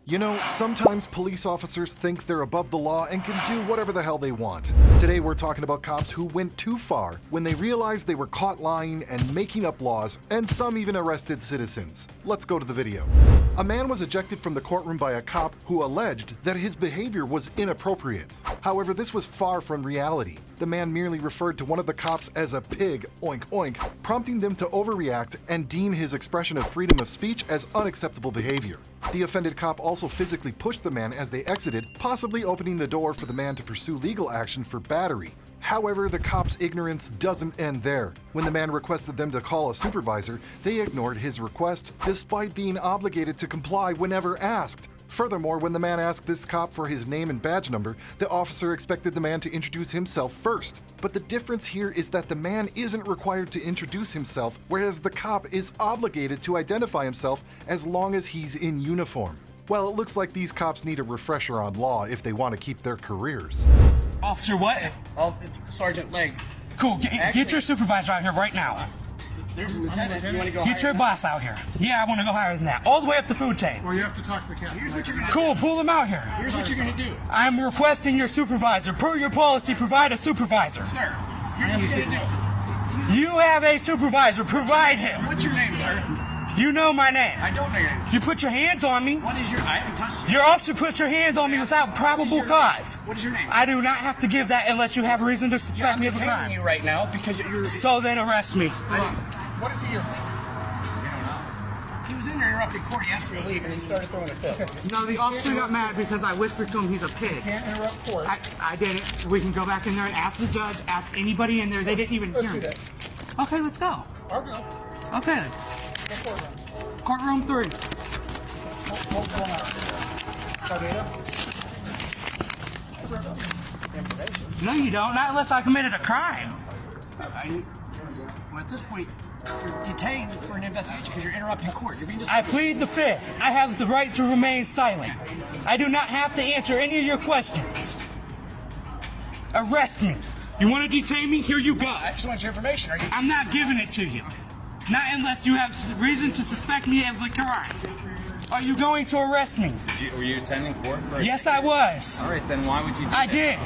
You know, sometimes police officers think they're above the law and can do whatever the hell they want. Today we're talking about cops who went too far when they realized they were caught lying and making up laws, and some even arrested citizens. Let's go to the video. A man was ejected from the courtroom by a cop who alleged that his behavior was inappropriate. However, this was far from reality. The man merely referred to one of the cops as a pig, oink oink, prompting them to overreact and deem his expression of freedom of speech as unacceptable behavior. The offended cop also physically pushed the man as they exited, possibly opening the door for the man to pursue legal action for battery. However, the cop's ignorance doesn't end there. When the man requested them to call a supervisor, they ignored his request, despite being obligated to comply whenever asked. Furthermore, when the man asked this cop for his name and badge number, the officer expected the man to introduce himself first. But the difference here is that the man isn't required to introduce himself, whereas the cop is obligated to identify himself as long as he's in uniform. Well, it looks like these cops need a refresher on law if they want to keep their careers. Officer what? Oh, it's Sergeant Legg. Cool, get your supervisor out here right now. There's a lieutenant. You want to go Get your boss out here. Yeah, I want to go higher than that. All the way up the food chain. Or you have to talk to the captain. Here's what you're gonna Cool, pull him out here. Here's what you're gonna do. I'm requesting your supervisor. Per your policy, provide a supervisor. Sir, here's what you're gonna You have a supervisor. Provide him. do. What's your name, sir? You know my name. I don't know your name. You put your hands on me. What is your... I haven't touched you. Your officer puts your hands on me without probable cause. What is your name? I do not have to give that unless you have reason to Yeah, suspect I'm me of a detaining crime. you right now because you're... So then arrest me. What is he here for? He was in there interrupting court. He asked me to leave and he started throwing a fit. No, the officer got mad because I whispered to him he's a pig. Can't interrupt court. I did it. We can go back in there and ask the judge, ask anybody in there. They didn't even hear me. Okay, let's go. I'll go. Okay. Courtroom 3. What's going on? Information. No, you don't. Not unless I committed a crime. Well, at this point, you're detained for an investigation because you're interrupting court. You're being I plead the fifth. I have the right to remain silent. I do not have to answer any of your questions. Arrest me. You want to detain me? Here you go. I just want your information. Are you... I'm not giving it to you. Not unless you have reason to suspect me of a crime. Are you going to arrest me? Were you attending court? Yes, I was. All right, then why would you do I that? did.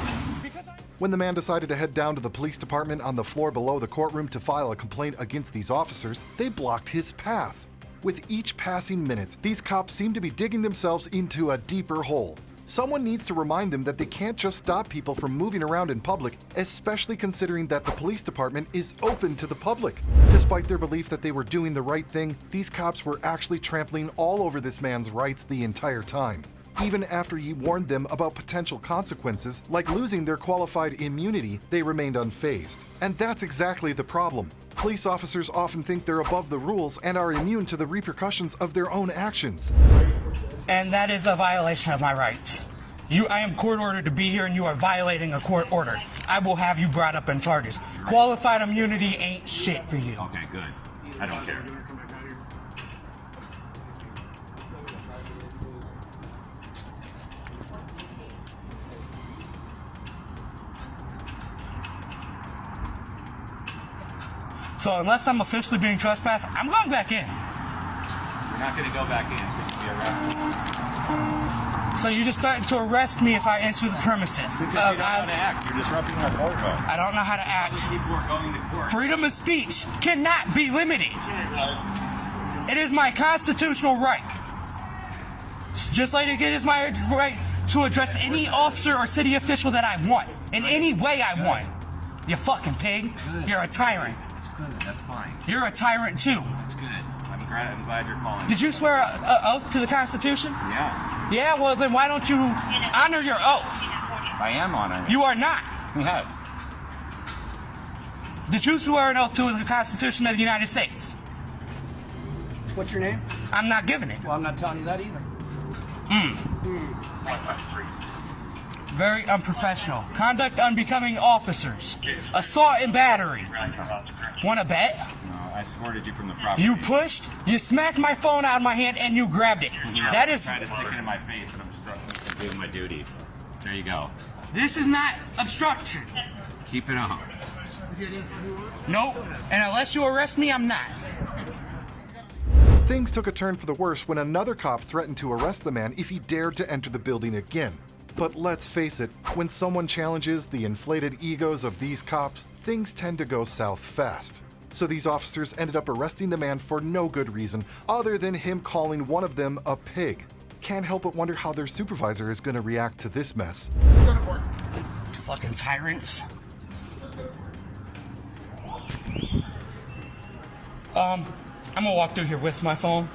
When the man decided to head down to the police department on the floor below the courtroom to file a complaint against these officers, they blocked his path. With each passing minute, these cops seem to be digging themselves into a deeper hole. Someone needs to remind them that they can't just stop people from moving around in public, especially considering that the police department is open to the public. Despite their belief that they were doing the right thing, these cops were actually trampling all over this man's rights the entire time. Even after he warned them about potential consequences, like losing their qualified immunity, they remained unfazed. And that's exactly the problem. Police officers often think they're above the rules and are immune to the repercussions of their own actions. And that is a violation of my rights. I am court ordered to be here and you are violating a court order. I will have you brought up in charges. Qualified immunity ain't shit for you. Okay, good. I don't care. So unless I'm officially being trespassed, I'm going back in. You're not going to go back in. You're going to be arrested. So you're just starting to arrest me if I enter the premises. Because you don't know how to act. You're disrupting our courtroom. I don't know how to act. People are going to court. Freedom of speech cannot be limited. It is my constitutional right. Just like it is my right to address any officer or city official that I want, in any way I want. You fucking pig. Good. You're a tyrant. That's good. That's fine. You're a tyrant too. That's good. I'm glad you're calling. Did you swear an oath to the Constitution? Yeah. Yeah, well then why don't you honor your oath? I am honoring it. You are not. Yeah. Did you swear an oath to the Constitution of the United States? What's your name? I'm not giving it. Well, I'm not telling you that either. Very unprofessional. Conduct unbecoming officers. Assault and battery. Want to bet? No, I escorted you from the property. You pushed, you smacked my phone out of my hand, and you grabbed it. That is... Trying to stick it in my face, and I'm struggling to do my duty. There you go. This is not obstruction. Keep it on. Nope. And unless you arrest me, I'm not. Things took a turn for the worse when another cop threatened to arrest the man if he dared to enter the building again. But let's face it, when someone challenges the inflated egos of these cops, things tend to go south fast. So these officers ended up arresting the man for no good reason other than him calling one of them a pig. Can't help but wonder how their supervisor is going to react to this mess. Fucking tyrants. I'm gonna walk through here with my phone.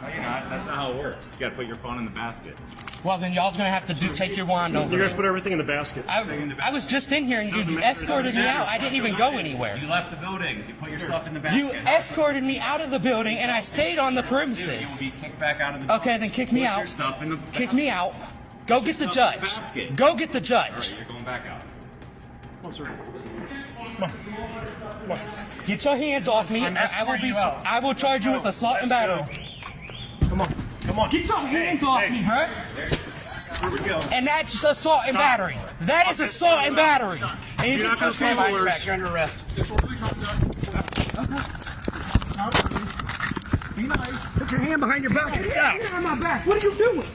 No, you're not. That's not how it works. You gotta put your phone in the basket. Well, then y'all's gonna have to take your wand over. You're Here. gonna put everything in the basket. I was just in here and you escorted me out. I didn't even go anywhere. You left the building. You put your stuff in the basket. You escorted me out of the building and I stayed on the You premises. will be kicked back out of the building. Okay, then kick me Put out. your stuff in the Kick me out. Go get the stuff in the judge. basket. Go get the All judge. right, you're going back out. Come on, sir. Come on. Come on. Get your hands off me. I will charge you with assault and battery. Come on. Come on. Get your hands off me, huh? Here we go. And that's assault and battery. That is assault and battery. And You're not gonna okay, follow you're orders. back. You're under arrest. Be nice. Put your hand behind your back and stop. Hand on my back. What are you doing?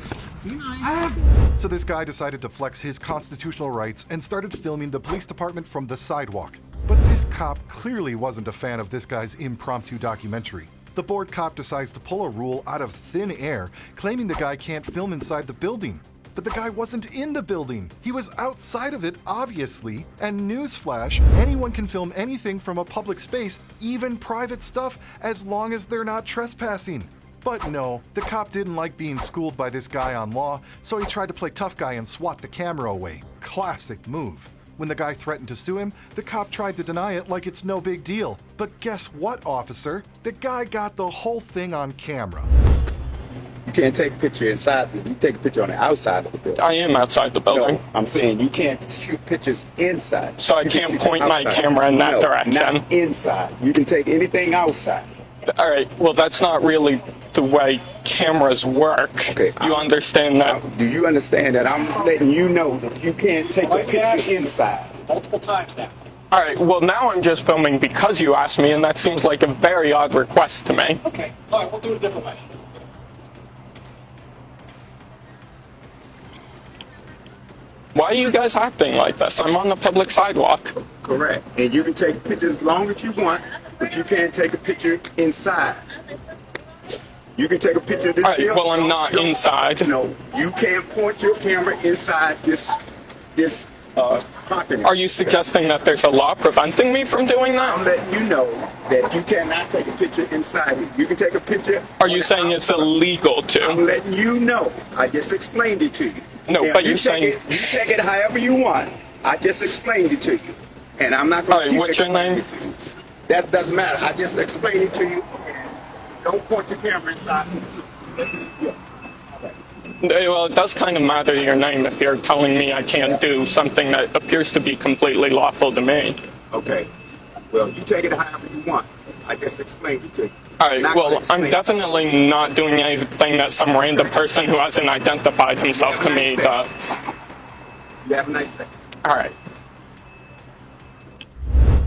Be nice. So this guy decided to flex his constitutional rights and started filming the police department from the sidewalk. But this cop clearly wasn't a fan of this guy's impromptu documentary. The bored cop decides to pull a rule out of thin air, claiming the guy can't film inside the building. But the guy wasn't in the building. He was outside of it, obviously. And newsflash, anyone can film anything from a public space, even private stuff, as long as they're not trespassing. But no, the cop didn't like being schooled by this guy on law, so he tried to play tough guy and swat the camera away. Classic move. When the guy threatened to sue him, the cop tried to deny it like it's no big deal. But guess what, officer? The guy got the whole thing on camera. You can't take a picture inside. You take a picture on the outside of the building. I am outside the building, No, I'm saying you can't shoot pictures inside. so I You can can't shoot point my outside. camera in that No, direction. Not inside. You can take anything outside. All right, well, that's not really the way cameras work. Okay, You understand that? Do you understand that I'm letting you know that you can't take a picture inside? Multiple times now. All right, well, now I'm just filming because you asked me, and that seems like a very odd request to me. Okay. All right, we'll do it a different way. Why are you guys acting like this? I'm on the public sidewalk. Correct. And you can take pictures as long as you want, but you can't take a picture inside. You can take a picture of this All right, building. well, I'm not inside. No, you can't point your camera inside this parking lot. Are you suggesting that there's a law preventing me from doing I'm that? letting you know that you cannot take a picture inside it. You can take a picture. Are you saying it's illegal I'm to? letting you know. I just explained it to you. No, Now, but you you're saying- you take it however you want. I just explained it to you, and I'm not going All to right, keep what's your explaining name? it to you. That doesn't matter. I just explained it to you. Don't point your camera inside. Well, it does kind of matter your name if you're telling me I can't do something that appears to be completely lawful to me. Okay. Well, you take it however you want. I just explained it to you. All right, Not gonna well, I'm explain it. definitely not doing anything that some random person who hasn't identified himself to me does. You have a nice day. All right.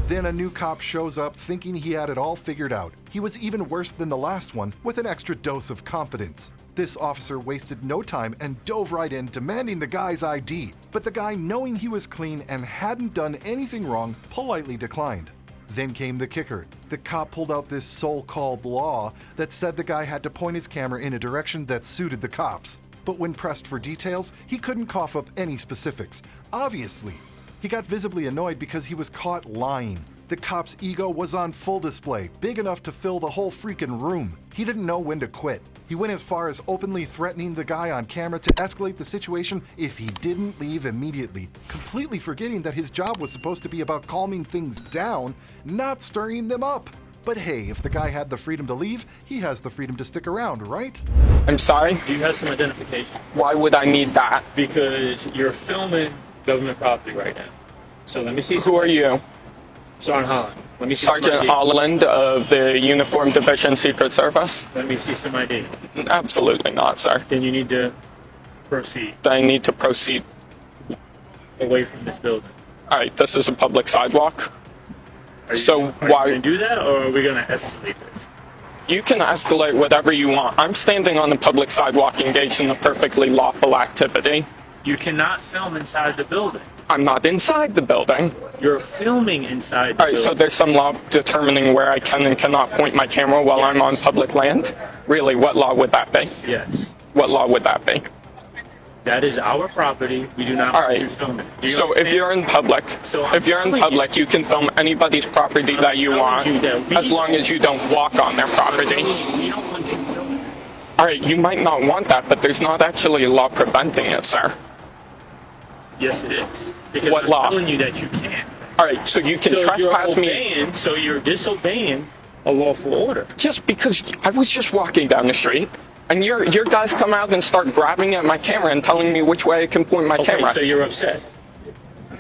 Then a new cop shows up thinking he had it all figured out. He was even worse than the last one, with an extra dose of confidence. This officer wasted no time and dove right in, demanding the guy's ID. But the guy, knowing he was clean and hadn't done anything wrong, politely declined. Then came the kicker. The cop pulled out this so-called law that said the guy had to point his camera in a direction that suited the cops. But when pressed for details, he couldn't cough up any specifics. Obviously. He got visibly annoyed because he was caught lying. The cop's ego was on full display, big enough to fill the whole freaking room. He didn't know when to quit. He went as far as openly threatening the guy on camera to escalate the situation if he didn't leave immediately, completely forgetting that his job was supposed to be about calming things down, not stirring them up. But hey, if the guy had the freedom to leave, he has the freedom to stick around, right? I'm sorry? You have some identification Why would I need that? because you're filming government property right now. So let me see some. Who are you? Sergeant Holland. Let me see some Sergeant ID. Holland of the Uniform Division Secret Service? Let me see some ID. Absolutely not, sir. Then you need to proceed I need to proceed. away from this building. All right, this is a public sidewalk. Are you, So are why- you going to do that, or are we going to escalate this? You can escalate whatever you want. I'm standing on the public sidewalk engaged in a perfectly lawful activity. You cannot film inside the building. I'm not inside the building. You're filming inside the All right, building. so there's some law determining where I can and cannot point my camera while I'm on public land? Really, what law would that be? Yes. What law would that be? That is our property. We do not All want right. you filming. Do you So if understand? you're in public, So I'm if you're in telling public, you can film anybody's property that you telling want, you that we as long as you don't walk on their property. We don't want you filming. All right, you might not want that, but there's not actually a law preventing it, sir. Yes, it is. Because What I'm law? telling you that you can't. All right, so you can So trespass you're me. obeying, so you're disobeying a lawful order. Just because I was just walking down the street, and your guys come out and start grabbing at my camera and telling me which way I can point my Okay, camera. so you're upset.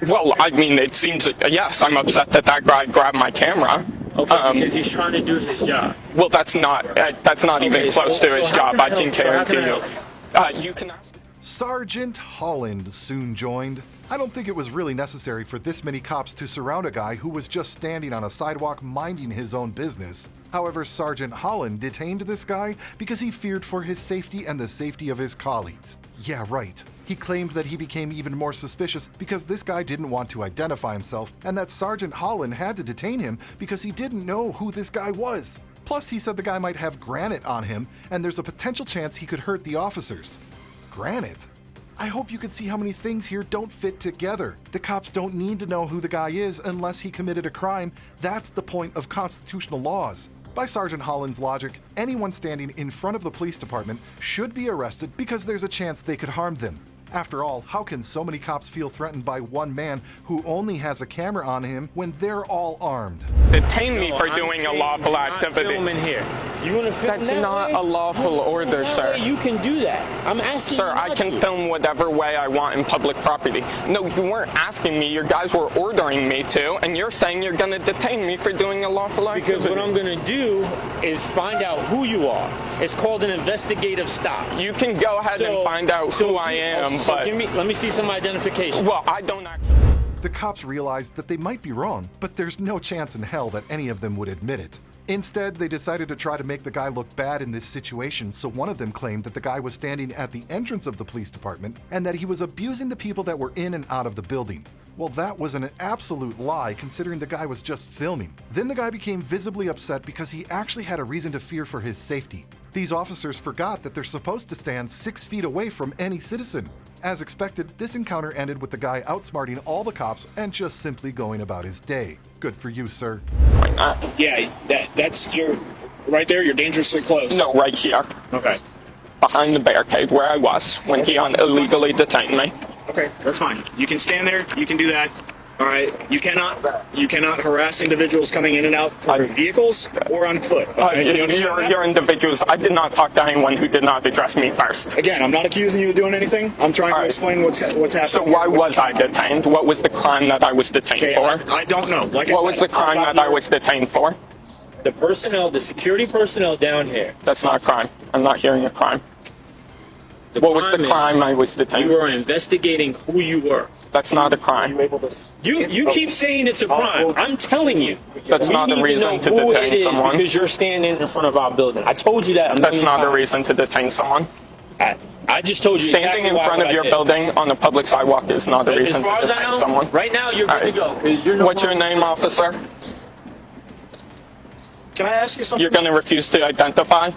Well, I mean, it seems, yes, I'm upset that guy grabbed my camera. Okay, because he's trying to do his job. Well, that's not even Okay, close so to his how job, can I I can help? So how can guarantee I you. You can ask. Sergeant Holland soon joined. I don't think it was really necessary for this many cops to surround a guy who was just standing on a sidewalk minding his own business. However, Sergeant Holland detained this guy because he feared for his safety and the safety of his colleagues. Yeah, right. He claimed that he became even more suspicious because this guy didn't want to identify himself and that Sergeant Holland had to detain him because he didn't know who this guy was. Plus, he said the guy might have granite on him and there's a potential chance he could hurt the officers. Granite? I hope you can see how many things here don't fit together. The cops don't need to know who the guy is unless he committed a crime. That's the point of constitutional laws. By Sergeant Holland's logic, anyone standing in front of the police department should be arrested because there's a chance they could harm them. After all, how can so many cops feel threatened by one man who only has a camera on him when they're all armed? Detain me for I'm doing a saying lawful you're not activity. filming here. You want to film That's that not way? a lawful order, That sir. way you can do that. I'm asking Sir, you I not can to. film whatever way I want in public property. No, you weren't asking me, your guys were ordering me to, and you're saying you're gonna detain me for doing a lawful activity. Because what I'm going to do is find out who you are. It's called an investigative stop. You can go ahead and find out who I am, so but... let me see some identification. Well, I don't actually... The cops realized that they might be wrong, but there's no chance in hell that any of them would admit it. Instead, they decided to try to make the guy look bad in this situation, so one of them claimed that the guy was standing at the entrance of the police department and that he was abusing the people that were in and out of the building. Well, that was an absolute lie considering the guy was just filming. Then the guy became visibly upset because he actually had a reason to fear for his safety. These officers forgot that they're supposed to stand 6 feet away from any citizen. As expected, this encounter ended with the guy outsmarting all the cops and just simply going about his day. Good for you, sir. Yeah, that's you're right there. You're dangerously close. No, right here. Okay. Behind the barricade where I was when he illegally detained me. Okay, that's fine. You can stand there. You can do that. All right. You cannot harass individuals coming in and out from vehicles or on foot. Okay? You understand that? You're individuals. I did not talk to anyone who did not address me first. Again, I'm not accusing you of doing anything. I'm trying to explain what's happening. So why was I detained? What was the crime that I was detained Okay, for? I don't know. Like What was the crime that I was detained for? The personnel, the security personnel down here. That's not a crime. I'm not hearing a crime. The What was the is crime I was detained You for? were investigating who you were. That's not a crime. You keep saying it's a crime. I'm telling you. That's we not a need reason to know who detain it is someone. because you're standing in front of our building. I told you that. That's not a reason to detain someone. I just told you Standing exactly in why front of what I your did. building on a public sidewalk is not a As reason far to as I detain know, someone. right now you're good to go. 'cause you're no What's your longer- name, officer? Can I ask you something? You're going to refuse to identify?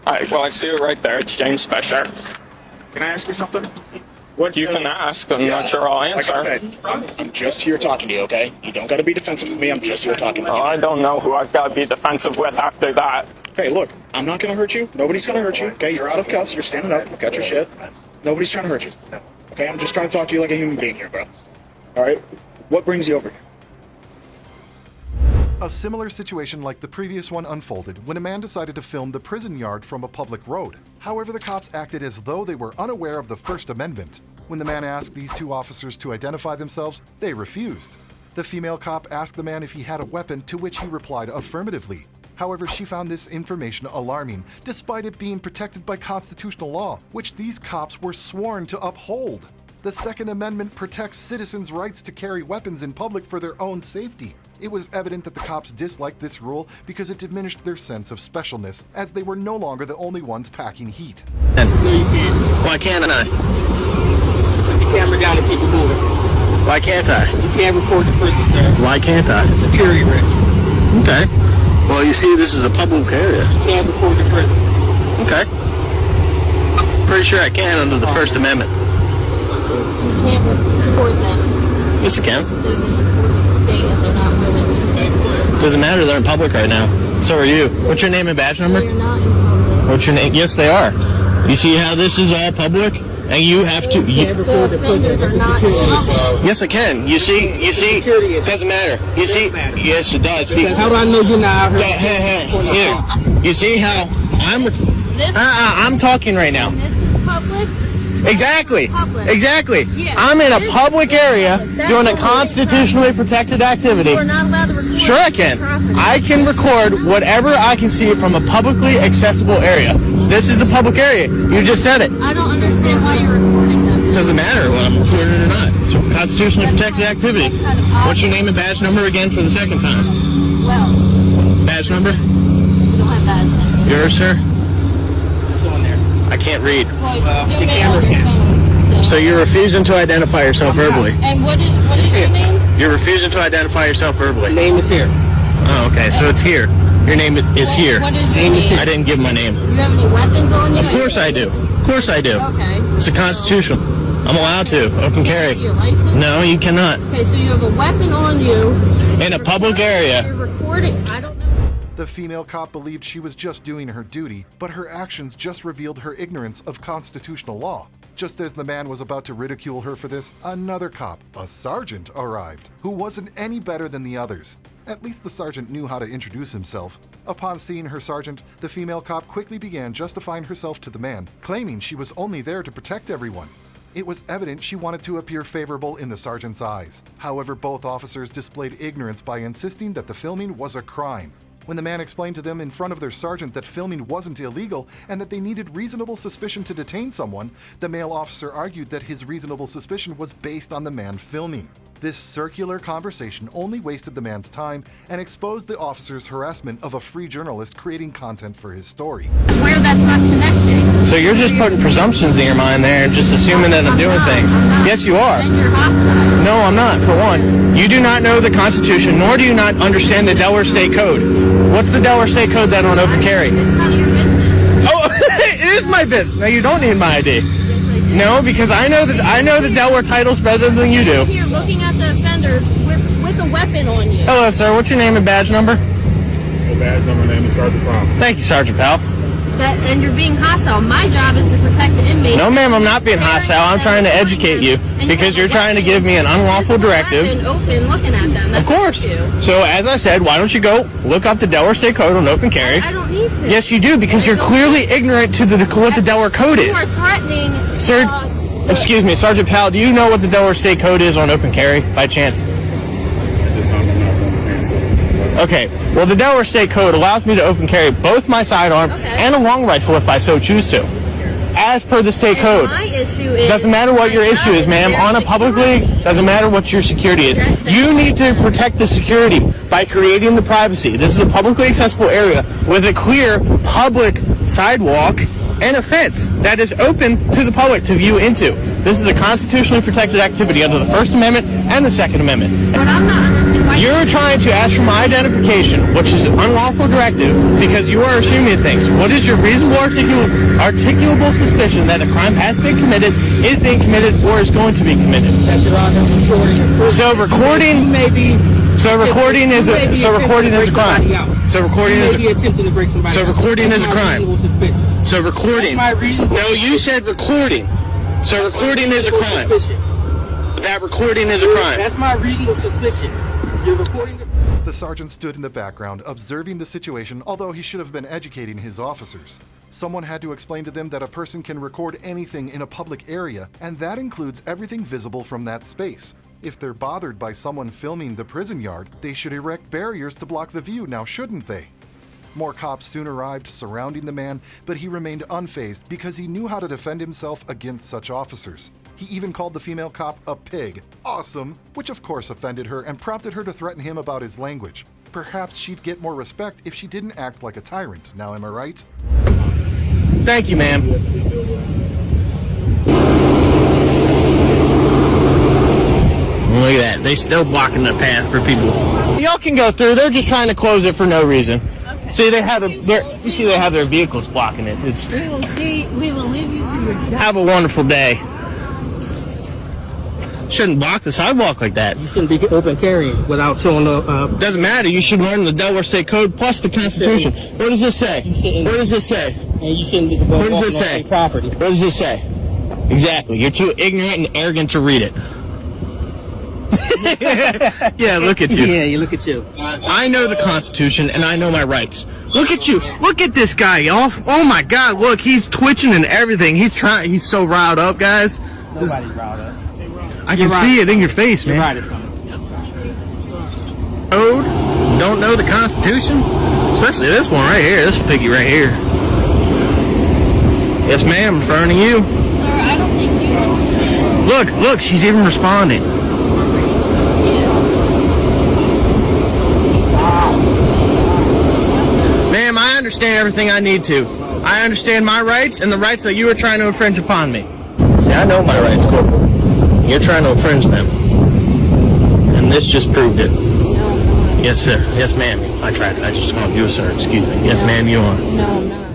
All right, well, I see it right there. It's James Fisher. Can I ask you something? What You can ask. I'm not sure I'll answer. Like I said, I'm just here talking to you, okay? You don't got to be defensive with me. I'm just here talking to Oh, you. I don't know who I've got to be defensive with after that. Hey, look, I'm not going to hurt you. Nobody's going to hurt you, okay? You're out of cuffs. You're standing up. You've got your shit. Nobody's trying to hurt you. Okay? I'm just trying to talk to you like a human being here, bro. All right? What brings you over here? A similar situation like the previous one unfolded when a man decided to film the prison yard from a public road. However, the cops acted as though they were unaware of the First Amendment. When the man asked these two officers to identify themselves, they refused. The female cop asked the man if he had a weapon, to which he replied affirmatively. However, she found this information alarming, despite it being protected by constitutional law, which these cops were sworn to uphold. The Second Amendment protects citizens' rights to carry weapons in public for their own safety. It was evident that the cops disliked this rule because it diminished their sense of specialness, as they were no longer the only ones packing heat. No, you can't. Why can't I? Put the camera down and keep it moving. Why can't I? You can't record the prison, sir. Why can't I? It's a security risk. Okay. Well, you see, this is a public area. You can't record the prison. Okay. Pretty sure I can under the First Amendment. You can't record them. Yes, you can. They're the state and they're not willing to. Doesn't matter. They're in public right now. So are you. What's your name and badge number? They're not in public. What's your name? Yes, they are. You see how this is all public? And you have to... You can't record the prison. It's a security risk. Yes, I can. You see, it doesn't matter. You see, yes, it does. How do I know you're not out here? Hey, here. You see how I'm talking right now. This is public. Exactly. Public. Exactly. Yeah. I'm in a This is public area That's doing a public. constitutionally protected activity. You are not allowed to record. Sure I can. property. I can record whatever I can see from a publicly accessible area. This is a public area. You just said it. I don't understand why you're recording them. Doesn't matter whether I'm recording it or not. It's a constitutionally protected activity. That's kind of odd. What's your name and badge number again for the second time? Well, Badge number? you don't have that. Yours, sir? It's on there. I can't read. Well, the zoom in camera on your can. phone. So you're refusing to identify yourself verbally. And what is your name? You're refusing to identify yourself verbally. Name is here. Oh, okay. So it's here. Your name is here. What is your Name is name? I didn't give my name. You have any weapons on you? Of course I do. Of course I do. Okay. It's a constitution. I'm allowed to. Open carry. Your license? No, you cannot. Okay, so you have a weapon on you. In a public area. You're recording. I don't know. The female cop believed she was just doing her duty, but her actions just revealed her ignorance of constitutional law. Just as the man was about to ridicule her for this, another cop, a sergeant, arrived, who wasn't any better than the others. At least the sergeant knew how to introduce himself. Upon seeing her sergeant, the female cop quickly began justifying herself to the man, claiming she was only there to protect everyone. It was evident she wanted to appear favorable in the sergeant's eyes. However, both officers displayed ignorance by insisting that the filming was a crime. When the man explained to them in front of their sergeant that filming wasn't illegal and that they needed reasonable suspicion to detain someone, the male officer argued that his reasonable suspicion was based on the man filming. This circular conversation only wasted the man's time and exposed the officer's harassment of a free journalist creating content for his story. Where that's not connected. So you're just putting presumptions in your mind there and just assuming that I'm doing things. Yes, you are. And you're hostile. No, I'm not, for one. You do not know the Constitution, nor do you not understand the Delaware State Code. What's the Delaware State Code then on open carry? It's none of your business. Oh, it is my business. No, you don't need my ID. Yes, I do. No, because I know the Delaware titles better than you do. Here, looking at the offenders with a weapon on you. Hello, sir. What's your name and badge number? Badge number, name is Sergeant Powell. Thank you, Sergeant Powell. And you're being hostile. My job is to protect the inmate. No, ma'am, I'm not being hostile. I'm trying to educate you because you're trying to give me an unlawful directive. And open, looking at them. Of course. So, as I said, why don't you go look up the Delaware State Code on open carry? I don't need to. Yes, you do, because you're clearly ignorant to what the Delaware Code You is. are threatening. Sir, excuse me, Sergeant Powell, do you know what the Delaware State Code is on open carry, by chance? Okay, well, the Delaware State Code allows me to open carry both my sidearm and a long rifle if I so choose to. As per the state code. My issue is. Doesn't matter what your issue is, ma'am. On a public league, doesn't matter what your security is. You need to protect the security by creating the privacy. This is a publicly accessible area with a clear public sidewalk and a fence that is open to the public to view into. This is a constitutionally protected activity under the First Amendment and the Second Amendment. But I'm not understanding why You're trying to ask for my identification, which is an unlawful directive, because you are assuming things. What is your reasonable articulable suspicion that a crime has been committed, is being committed, or is going to be committed? So recording is a crime. So recording is a crime. So recording is a crime. So recording. No, you said recording. So recording is a crime. That recording is a crime. That's my reasonable suspicion. You're recording The sergeant stood in the background, observing the situation, although he should have been educating his officers. Someone had to explain to them that a person can record anything in a public area, and that includes everything visible from that space. If they're bothered by someone filming the prison yard, they should erect barriers to block the view, now shouldn't they? More cops soon arrived, surrounding the man, but he remained unfazed because he knew how to defend himself against such officers. He even called the female cop a pig. Awesome! Which of course offended her and prompted her to threaten him about his language. Perhaps she'd get more respect if she didn't act like a tyrant, now am I right? Thank you, ma'am. Look at that. They still blocking the path for people. Y'all can go through. They're just trying to close it for no reason. Okay. See, they have their vehicles blocking it. We will leave you to your death. Have a wonderful day. Shouldn't block the sidewalk like that. You shouldn't be open carrying without showing the. Doesn't matter. You should learn the Delaware State Code plus the Constitution. What does this say? What does this say? And you shouldn't be what does this say? Property. What does this say? Exactly. You're too ignorant and arrogant to read it. Yeah, look at you. Yeah, you look at you. I know the Constitution and I know my rights. Look at you. Look at this guy, y'all. Oh my God, look, he's twitching and everything. He's so riled up, guys. Nobody's riled up. I can see it in your face, man. You're right, it's coming. Code, don't know the Constitution? Especially this one right here, this piggy right here. Yes, ma'am, in front of you. Sir, I don't think you understand. Look, she's even responding. Ma'am, I understand everything I need to. I understand my rights and the rights that you are trying to infringe upon me. See, I know my rights, Corporal. You're trying to infringe them. And this just proved it. No. Yes, sir. Yes, ma'am. I tried. I just called you a sir. Excuse me. Yes, ma'am, you are. No, I'm not.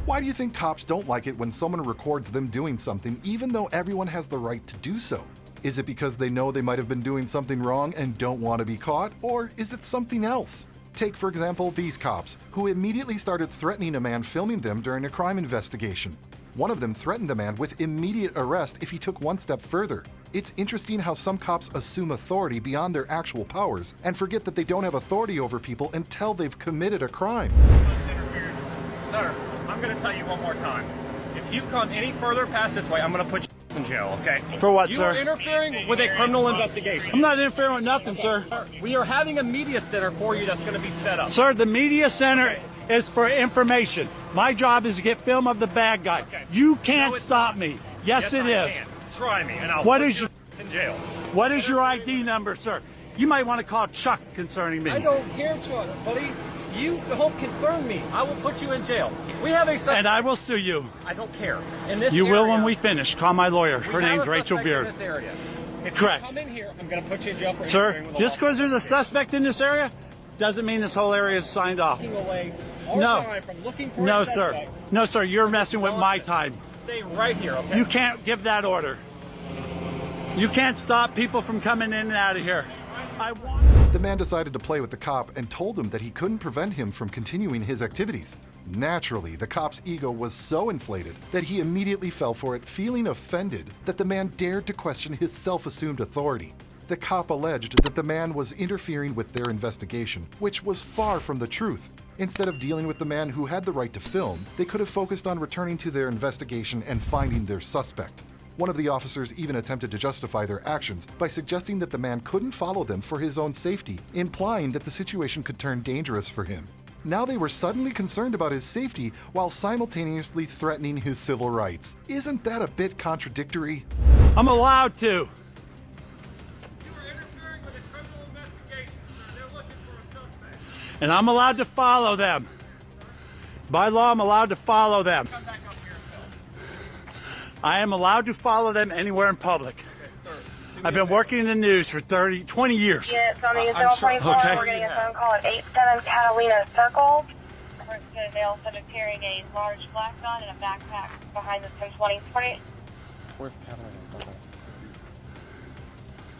Why do you think cops don't like it when someone records them doing something, even though everyone has the right to do so? Is it because they know they might have been doing something wrong and don't want to be caught? Or is it something else? Take, for example, these cops, who immediately started threatening a man filming them during a crime investigation. One of them threatened the man with immediate arrest if he took one step further. It's interesting how some cops assume authority beyond their actual powers and forget that they don't have authority over people until they've committed a crime. Sir, I'm going to tell you one more time. If you come any further past this way, I'm going to put you in jail, okay? For what, you sir? You are interfering with a criminal investigation. I'm not interfering with nothing, sir. We are having a media center for you that's going to be set up. Sir, the media center is for information. My job is to get film of the bad guy. Okay. You can't stop me. Yes, it is. Can. Try me, and I'll what put is you in jail. What is your ID number, sir? You might want to call Chuck concerning me. I don't care, Chuck, buddy. You don't concern me. I will put you in jail. We have a suspect. And I will sue you. I don't care. In this you area, will when we finish. Call my lawyer. Her name's Rachel Beard. In this area. If Correct. you come in here, I'm going to put you in jail for sir, interfering with the just law. because there's a suspect in this area doesn't mean this whole area is signed off. Away our No. time from looking for No, a sir. suspect. No, sir. You're messing with my time. Stay right here, okay? You can't give that order. You can't stop people from coming in and out of here. The man decided to play with the cop and told him that he couldn't prevent him from continuing his activities. Naturally, the cop's ego was so inflated that he immediately fell for it, feeling offended that the man dared to question his self-assumed authority. The cop alleged that the man was interfering with their investigation, which was far from the truth. Instead of dealing with the man who had the right to film, they could have focused on returning to their investigation and finding their suspect. One of the officers even attempted to justify their actions by suggesting that the man couldn't follow them for his own safety, implying that the situation could turn dangerous for him. Now they were suddenly concerned about his safety while simultaneously threatening his civil rights. Isn't that a bit contradictory? I'm allowed to. And I'm allowed to follow them. By law, I'm allowed to follow them. I am allowed to follow them anywhere in public. I've been working in the news for 20 years. Yes, on the Intel 24, okay. We're getting a phone call at 87 Catalina Circle. We're going to male subject carrying a large black gun and a backpack behind the 1020 Street. Where's Catalina Circle?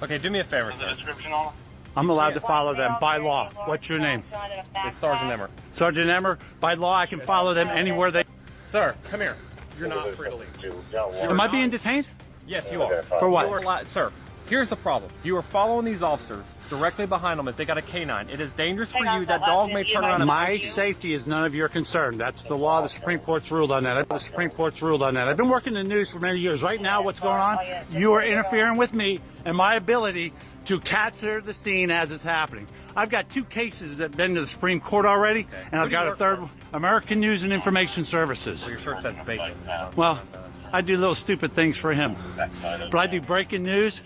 Okay, do me a favor, sir. I'm allowed to follow them by law. What's your name? It's Sergeant Emmer. Sergeant Emmer. By law, I can follow them anywhere they... Sir, come here. You're not free to leave. Am I being detained? Yes, you are. For what? Sir, here's the problem. You are following these officers directly behind them as they got a canine. It is dangerous for you. That dog may turn around and My safety is none of your concern. That's the law. The Supreme Court's ruled on that. I've been working in the news for many years. Right now, what's going on? You are interfering with me and my ability to capture the scene as it's happening. I've got 2 cases that have been to the Supreme Court already, and I've got a third, American News and Information Services. Well, your shirt says bacon. Well, I do little stupid things for him. But I do breaking news,